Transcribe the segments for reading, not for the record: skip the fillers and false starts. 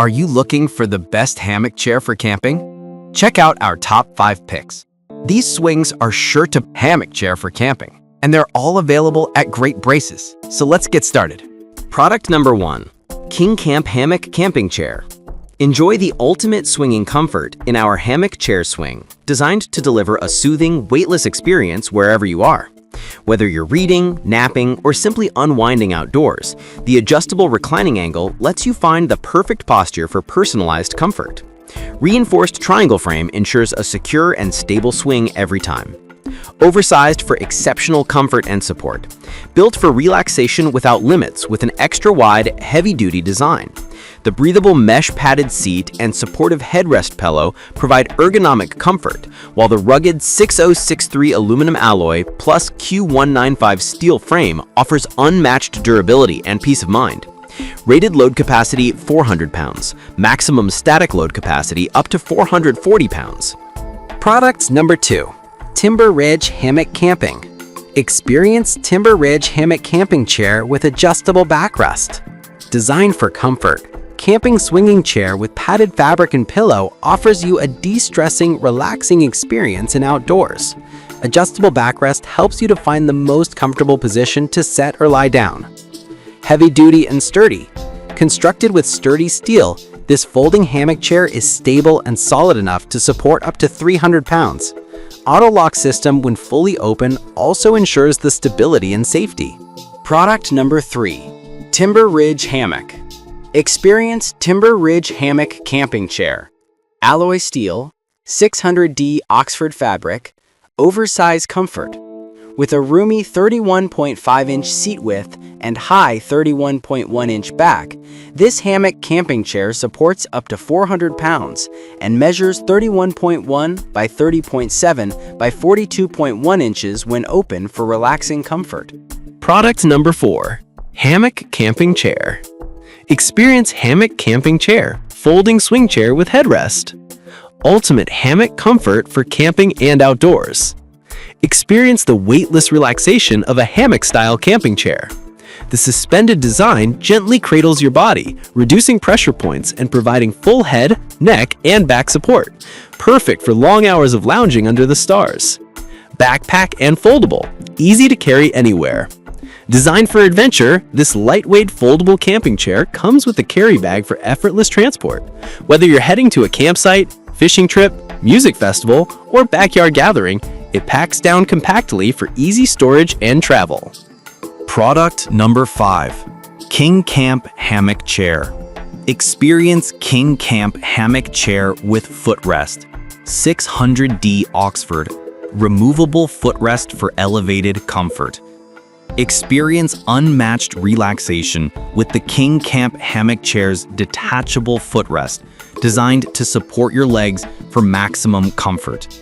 Are you looking for the best hammock chair for camping? Check out our top 5 picks. These swings are sure to hammock chair for camping, and they're all available at great prices. So let's get started. Product number 1, King Camp Hammock Camping Chair. Enjoy the ultimate swinging comfort in our hammock chair swing, designed to deliver a soothing, weightless experience wherever you are. Whether you're reading, napping, or simply unwinding outdoors, the adjustable reclining angle lets you find the perfect posture for personalized comfort. Reinforced triangle frame ensures a secure and stable swing every time. Oversized for exceptional comfort and support. Built for relaxation without limits with an extra-wide, heavy-duty design. The breathable mesh-padded seat and supportive headrest pillow provide ergonomic comfort, while the rugged 6063 aluminum alloy plus Q195 steel frame offers unmatched durability and peace of mind. Rated load capacity 400 pounds, maximum static load capacity up to 440 pounds. Product number 2, Timber Ridge Hammock Camping. Experience Timber Ridge Hammock Camping Chair with adjustable backrest. Designed for comfort, camping swinging chair with padded fabric and pillow offers you a de-stressing, relaxing experience in outdoors. Adjustable backrest helps you to find the most comfortable position to set or lie down. Heavy-duty and sturdy. Constructed with sturdy steel, this folding hammock chair is stable and solid enough to support up to 300 pounds. Auto-lock system when fully open also ensures the stability and safety. Product number 3, Timber Ridge Hammock. Experience Timber Ridge Hammock Camping Chair. Alloy steel, 600D Oxford fabric, oversized comfort. With a roomy 31.5-inch seat width and high 31.1-inch back, this hammock camping chair supports up to 400 pounds and measures 31.1 by 30.7 by 42.1 inches when open for relaxing comfort. Product number 4, Hammock Camping Chair. Experience Hammock Camping Chair, folding swing chair with headrest. Ultimate hammock comfort for camping and outdoors. Experience the weightless relaxation of a hammock-style camping chair. The suspended design gently cradles your body, reducing pressure points and providing full head, neck, and back support. Perfect for long hours of lounging under the stars. Backpack and foldable, easy to carry anywhere. Designed for adventure, this lightweight foldable camping chair comes with a carry bag for effortless transport. Whether you're heading to a campsite, fishing trip, music festival, or backyard gathering, it packs down compactly for easy storage and travel. Product number 5, King Camp Hammock Chair. Experience King Camp Hammock Chair with footrest. 600D Oxford, removable footrest for elevated comfort. Experience unmatched relaxation with the King Camp Hammock Chair's detachable footrest, designed to support your legs for maximum comfort.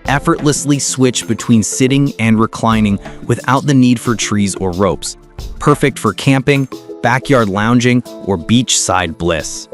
Effortlessly switch between sitting and reclining without the need for trees or ropes. Perfect for camping, backyard lounging, or beachside bliss.